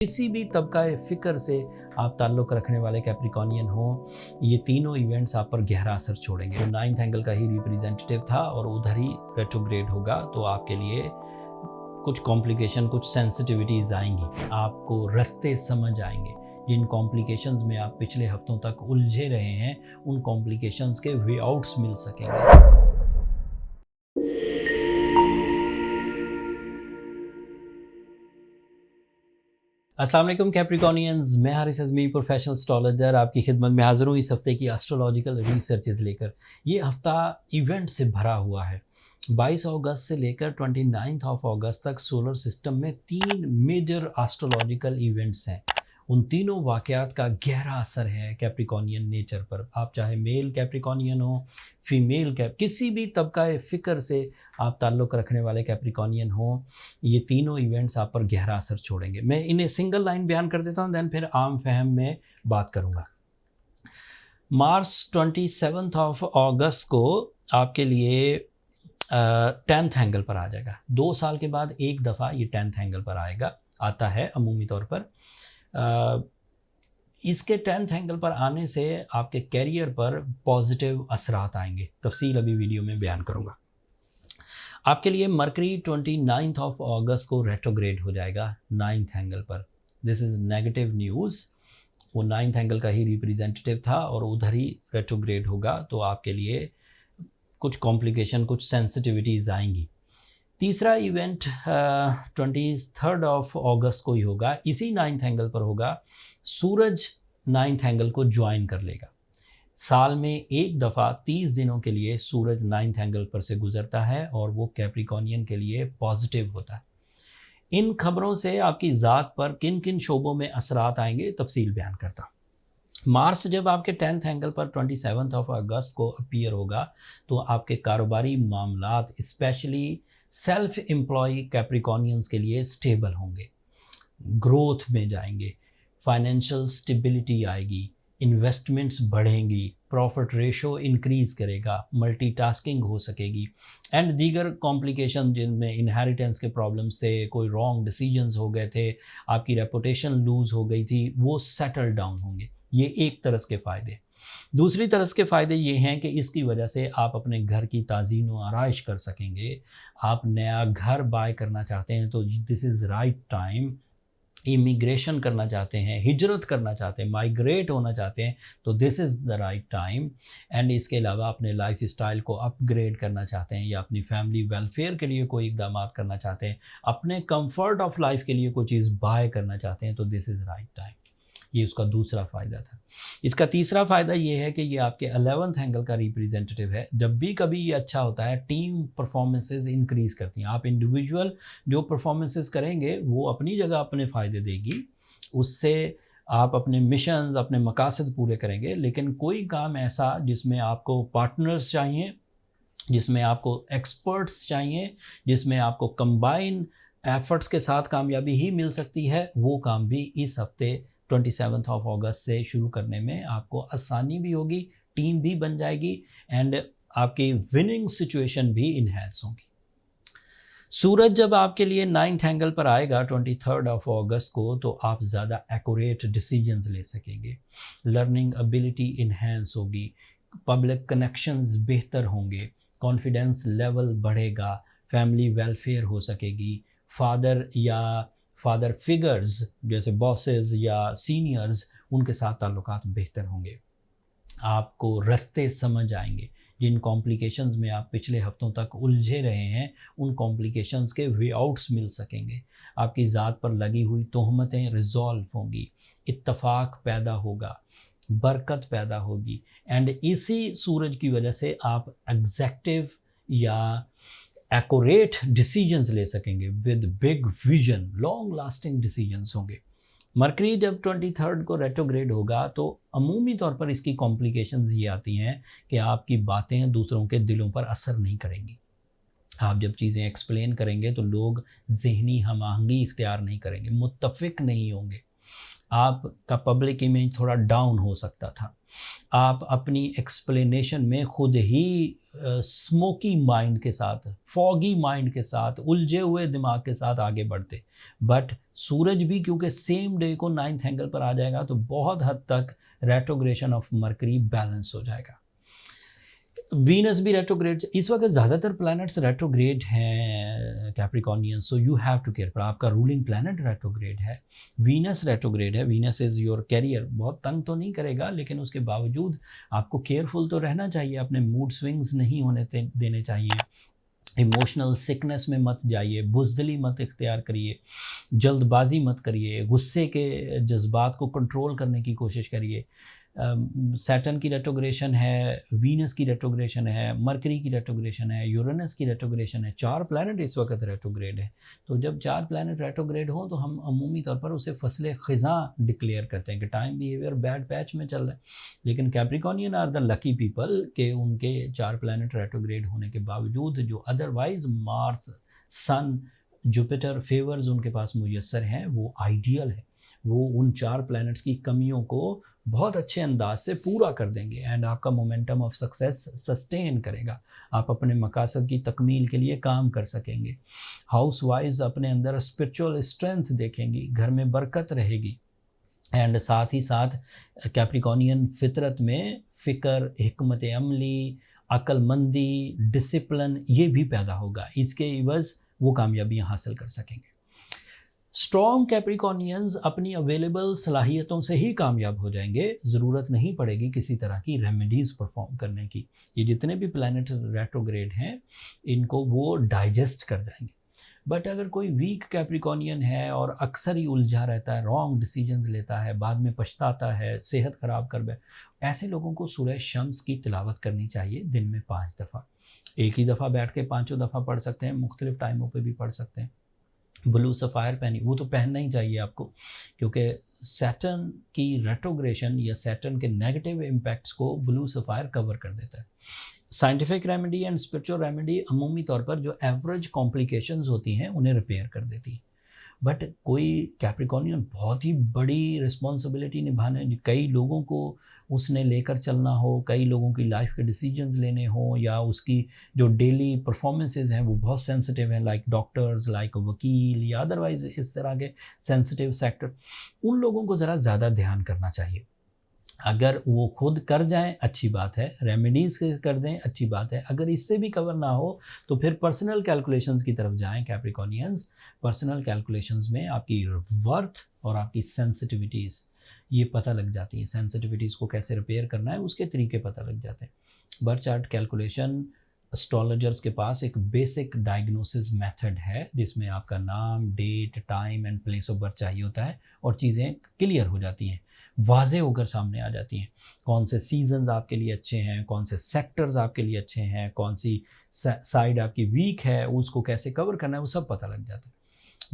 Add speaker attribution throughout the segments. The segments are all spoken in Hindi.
Speaker 1: किसी भी तबका फ़िक्र से आप ताल्लुक़ रखने वाले कैप्रिकॉनियन हो, ये तीनों इवेंट्स आप पर गहरा असर छोड़ेंगे। तो 9th एंगल का ही रिप्रेजेंटेटिव था और उधर ही रेट्रोग्रेड होगा, तो आपके लिए कुछ कॉम्प्लिकेशन, कुछ सेंसिटिविटीज़ आएंगी, आपको रास्ते समझ आएंगे। जिन कॉम्प्लिकेशंस में आप पिछले हफ्तों तक उलझे रहे हैं, उन कॉम्प्लिकेशंस के वे आउट्स मिल सकेंगे। अस्सलाम वालेकुम कैप्रिकॉनियंस, मैं हारिस अज़मी प्रोफेशनल एस्ट्रोलॉजर आपकी खिदमत में हाज़िर हूँ इस हफ्ते की एस्ट्रोलॉजिकल रिसर्चेज लेकर। ये हफ्ता इवेंट से भरा हुआ है। 22 अगस्त से लेकर 29 अगस्त तक सोलर सिस्टम में 3 मेजर एस्ट्रोलॉजिकल इवेंट्स हैं। उन तीनों वाक़यात का गहरा असर है कैप्रिकॉनियन नेचर पर। आप चाहे मेल कैप्रिकॉनियन हो, फीमेल किसी भी तबका फ़िक्र से आप ताल्लुक़ रखने वाले कैप्रिकॉनियन हो, ये तीनों इवेंट्स आप पर गहरा असर छोड़ेंगे। मैं इन्हें सिंगल लाइन बयान कर देता हूँ, दैन फिर आम फहम में बात करूँगा। मार्च 27 अगस्त को आपके लिए 10th एंगल पर आ जाएगा। 2 साल के बाद एक दफ़ा ये 10th एंगल पर आता है अमूमी तौर पर। इसके 10th एंगल पर आने से आपके कैरियर पर पॉजिटिव असरात आएंगे। तफसील अभी वीडियो में बयान करूँगा। आपके लिए मरकरी 29 अगस्त को रेट्रोग्रेड हो जाएगा 9th एंगल पर। This is negative news. वो 9th एंगल का ही रिप्रेजेंटेटिव था और उधर ही रेट्रोग्रेड होगा, तो आपके लिए कुछ कॉम्प्लिकेशन, कुछ सेंसिटिविटीज़ आएंगी। तीसरा इवेंट 23 अगस्त को ही होगा, इसी 9th एंगल पर होगा। सूरज 9th एंगल को ज्वाइन कर लेगा। साल में एक दफ़ा 30 दिनों के लिए सूरज 9th एंगल पर से गुजरता है और वो कैप्रिकॉनियन के लिए पॉजिटिव होता है। इन खबरों से आपकी ज़ात पर किन किन शोबों में असरात आएंगे, तफसील बयान करता हूँ। मार्स जब आपके 10th एंगल पर 27 अगस्त को अपीयर होगा, तो आपके कारोबारी मामलात स्पेशली सेल्फ एम्प्लॉय कैप्रिकॉनियंस के लिए स्टेबल होंगे, ग्रोथ में जाएंगे, फाइनेंशियल स्टेबिलिटी आएगी, इन्वेस्टमेंट्स बढ़ेंगी, प्रॉफिट रेशो इंक्रीज़ करेगा, मल्टीटास्किंग हो सकेगी एंड दीगर कॉम्प्लिकेशन जिनमें इनहेरिटेंस के प्रॉब्लम्स थे, कोई रॉन्ग डिसीजंस हो गए थे, आपकी रेपुटेशन लूज़ हो गई थी, वो सेटल डाउन होंगे। ये एक तरह के फ़ायदे। दूसरी तरफ के फ़ायदे ये हैं कि इसकी वजह से आप अपने घर की ताज़ीन व आराइश कर सकेंगे। आप नया घर बाय करना चाहते हैं तो this is right time. Immigration करना चाहते हैं, हिजरत करना चाहते हैं, माइग्रेट होना चाहते हैं, तो this is the right time. And इसके अलावा अपने लाइफ स्टाइल को अपग्रेड करना चाहते हैं या अपनी फैमिली वेलफेयर के लिए कोई इकदाम करना चाहते हैं, अपने कंफर्ट ऑफ लाइफ के लिए कोई चीज़ बाय करना चाहते हैं, तो दिस इज़ राइट टाइम। ये उसका दूसरा फ़ायदा था। इसका तीसरा फ़ायदा ये है कि ये आपके 11th एंगल का रिप्रेजेंटेटिव है। जब भी कभी ये अच्छा होता है, टीम परफॉर्मेंसेस इंक्रीज़ करती हैं। आप इंडिविजुअल जो परफॉर्मेंसेस करेंगे वो अपनी जगह अपने फ़ायदे देगी, उससे आप अपने मिशंस, अपने मकासद पूरे करेंगे। लेकिन कोई काम ऐसा जिसमें आपको पार्टनर्स चाहिए, जिसमें आपको एक्सपर्ट्स चाहिए, जिसमें आपको कंबाइन एफर्ट्स के साथ कामयाबी ही मिल सकती है, वो काम भी इस हफ्ते 27 अगस्त से शुरू करने में आपको आसानी भी होगी, टीम भी बन जाएगी एंड आपकी विनिंग सिचुएशन भी इन्हेंस होगी। सूरज जब आपके लिए 9th एंगल पर आएगा 23 अगस्त को, तो आप ज़्यादा एक्यूरेट डिसीजंस ले सकेंगे, लर्निंग एबिलिटी इन्हेंस होगी, पब्लिक कनेक्शंस बेहतर होंगे, कॉन्फिडेंस लेवल बढ़ेगा, फैमिली वेलफेयर हो सकेगी, फादर फिगर्स जैसे बॉसेस या सीनियर्स, उनके साथ ताल्लुकात बेहतर होंगे, आपको रास्ते समझ आएंगे। जिन कॉम्प्लिकेशंस में आप पिछले हफ्तों तक उलझे रहे हैं, उन कॉम्प्लिकेशंस के वे आउट्स मिल सकेंगे। आपकी ज़ात पर लगी हुई तोहमतें रिजॉल्व होंगी, इत्तफाक पैदा होगा, बरकत पैदा होगी एंड इसी सूरज की वजह से आप एग्जैक्टिव या एक्यूरेट डिसीजंस ले सकेंगे with big vision, long lasting decisions होंगे। मरकरी जब 23 को रेट्रोग्रेड होगा, तो अमूमी तौर पर इसकी कॉम्प्लिकेशंस ये आती हैं कि आपकी बातें दूसरों के दिलों पर असर नहीं करेंगी। आप जब चीज़ें एक्सप्लेन करेंगे तो लोग ज़हनी हम-आहंगी इख्तियार नहीं करेंगे, मुत्तफ़िक नहीं होंगे। आपका पब्लिक इमेज थोड़ा डाउन हो सकता था। आप अपनी एक्सप्लेनेशन में खुद ही स्मोकी माइंड के साथ, फॉगी माइंड के साथ, उलझे हुए दिमाग के साथ आगे बढ़ते, बट सूरज भी क्योंकि सेम डे को 9th एंगल पर आ जाएगा तो बहुत हद तक रेट्रोग्रेशन ऑफ मरकरी बैलेंस हो जाएगा। वीनस भी रेट्रोग्रेड, इस वक्त ज़्यादातर प्लैनेट्स रेट्रोग्रेड हैं Capricornian, so you have to care. पर आपका रूलिंग प्लैनेट रेट्रोग्रेड है, वीनस रेट्रोग्रेड है। वीनस इज़ योर कैरियर, बहुत तंग तो नहीं करेगा लेकिन उसके बावजूद आपको केयरफुल तो रहना चाहिए, अपने मूड स्विंग्स नहीं होने देने चाहिए, इमोशनल सिकनेस में मत जाइए, बुज़दिली मत इख्तियार करिए, जल्दबाजी मत करिए, गुस्से के जज्बात को कंट्रोल करने की कोशिश करिए। सैटर्न की रेट्रोग्रेशन है, वीनस की रेट्रोग्रेशन है, मरकरी की रेट्रोग्रेशन है, यूरेनस की रेट्रोग्रेशन है। 4 प्लैनेट इस वक्त रेट्रोग्रेड है। तो जब 4 प्लैनेट रेट्रोग्रेड हो तो हम अमूमी तौर पर उसे फसले ख़िज़ा डिक्लेयर करते हैं कि टाइम बिहेवियर बैड पैच में चल रहा है। लेकिन कैप्रिकॉर्नियन आर द लकी पीपल के उनके 4 प्लैनेट रेट्रोग्रेड होने के बावजूद जो अदरवाइज मार्स, सन, जुपिटर फेवर्स उनके पास मुयस्सर हैं वो आइडियल है। वो उन 4 प्लैनेट्स की कमियों को बहुत अच्छे अंदाज से पूरा कर देंगे एंड आपका मोमेंटम ऑफ सक्सेस सस्टेन करेगा। आप अपने मकासद की तकमील के लिए काम कर सकेंगे। हाउस वाइज अपने अंदर स्पिरिचुअल स्ट्रेंथ देखेंगी, घर में बरकत रहेगी एंड साथ ही साथ कैप्रिकॉर्नियन फितरत में फ़िक्र, हिकमत अमली, अक्लमंदी, डिसिप्लिन ये भी पैदा होगा। इसके इवज़ वो कामयाबियाँ हासिल कर सकेंगे। स्ट्रॉन्ग कैप्रिकॉर्नियंस अपनी अवेलेबल सलाहियतों से ही कामयाब हो जाएंगे, ज़रूरत नहीं पड़ेगी किसी तरह की रेमेडीज़ परफॉर्म करने की। ये जितने भी प्लैनेट रेट्रोग्रेड हैं इनको वो डाइजेस्ट कर जाएंगे। बट अगर कोई वीक कैप्रिकॉर्नियन है और अक्सर ही उलझा रहता है, रॉन्ग डिसीजंस लेता है, बाद में पछताता है, सेहत ख़राब कर बैठ, ऐसे लोगों को सूरह शम्स की तिलावत करनी चाहिए दिन में 5 दफ़ा। एक ही दफ़ा बैठ के 5 दफ़ा पढ़ सकते हैं, मुख्तलिफ टाइमों पे भी पढ़ सकते हैं। ब्लू सफ़ायर पहनी, वो तो पहनना ही चाहिए आपको, क्योंकि सैटर्न की रेट्रोग्रेशन या सैटर्न के नेगेटिव इम्पैक्ट्स को ब्लू सफ़ायर कवर कर देता है। Scientific remedy and spiritual remedy अमूमी तौर पर जो एवरेज कॉम्प्लिकेशंस होती हैं उन्हें रिपेयर कर देती है। बट कोई कैप्रिकॉर्नियन बहुत ही बड़ी रिस्पॉन्सिबिलिटी निभाने, कई लोगों को उसने लेकर चलना हो, कई लोगों की लाइफ के डिसीजंस लेने हो, या उसकी जो डेली परफॉर्मेंसेस हैं वो बहुत सेंसिटिव हैं, लाइक डॉक्टर्स, लाइक वकील या अदरवाइज इस तरह के सेंसिटिव सेक्टर, उन लोगों को ज़रा ज़्यादा ध्यान करना चाहिए। अगर वो खुद कर जाएं अच्छी बात है, रेमेडीज़ कर दें अच्छी बात है। अगर इससे भी कवर ना हो तो फिर पर्सनल कैलकुलेशंस की तरफ जाएं कैप्रिकॉर्नियंस। पर्सनल कैलकुलेशंस में आपकी वर्थ और आपकी सेंसिटिविटीज़ ये पता लग जाती हैं। सेंसिटिविटीज़ को कैसे रिपेयर करना है उसके तरीके पता लग जाते हैं। बर्थ चार्ट कैलकुलेशन एस्ट्रोलॉजर्स के पास एक बेसिक डायग्नोसिस मेथड है जिसमें आपका नाम, date, time and place of birth चाहिए होता है और चीज़ें क्लियर हो जाती हैं, वाजे होकर सामने आ जाती हैं। कौन से सीजन्स आपके लिए अच्छे हैं, कौन से सेक्टर्स आपके लिए अच्छे हैं, कौन सी साइड आपकी वीक है, उसको कैसे कवर करना है, वो सब पता लग जाता है।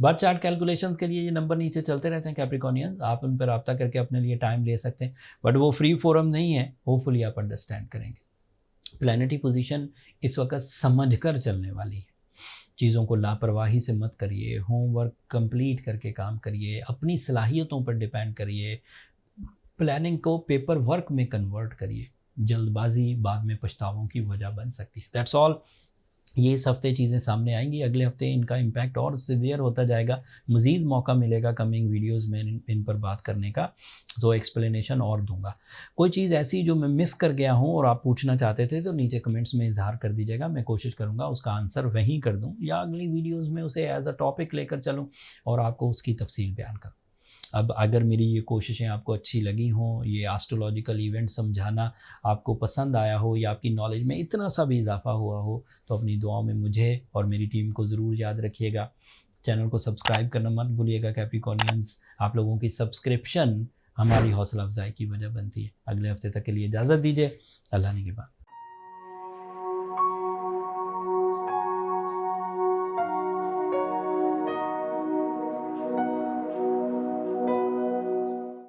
Speaker 1: बर्थ चार्ट कैलकुलेशंस के लिए ये नंबर नीचे चलते रहते हैं कैप्रिकॉर्नियन, आप उन पर रब्ता करके अपने लिए टाइम ले सकते हैं, बट वो फ्री फोरम नहीं है। होपफुली आप अंडरस्टैंड करेंगे। प्लैनेटरी पोजीशन इस वक्त समझकर चलने वाली है। चीज़ों को लापरवाही से मत करिए, होमवर्क कंप्लीट करके काम करिए, अपनी सलाहियतों पर डिपेंड करिए, प्लानिंग को पेपर वर्क में कन्वर्ट करिए। जल्दबाजी बाद में पछतावों की वजह बन सकती है। That's all. ये इस हफ्ते चीज़ें सामने आएंगी, अगले हफ्ते इनका इम्पैक्ट और सीवियर होता जाएगा। मज़ीद मौका मिलेगा कमिंग वीडियोस में इन पर बात करने का, तो एक्सप्लेनेशन और दूंगा। कोई चीज़ ऐसी जो मैं मिस कर गया हूँ और आप पूछना चाहते थे तो नीचे कमेंट्स में इजहार कर दीजिएगा, मैं कोशिश करूँगा उसका आंसर वहीं कर दूँ या अगली वीडियोज़ में उसे एज अ टॉपिक लेकर चलूँ और आपको उसकी तफसील बयान करूँ। अब अगर मेरी ये कोशिशें आपको अच्छी लगी हों, ये एस्ट्रोलॉजिकल इवेंट समझाना आपको पसंद आया हो या आपकी नॉलेज में इतना सा भी इजाफा हुआ हो, तो अपनी दुआओं में मुझे और मेरी टीम को ज़रूर याद रखिएगा। चैनल को सब्सक्राइब करना मत भूलिएगा कैप्रिकॉर्नियंस। आप लोगों की सब्सक्रिप्शन हमारी हौसला अफजाई की वजह बनती है। अगले हफ्ते तक के लिए इजाज़त दीजिए। अल्लाह ने के बाद।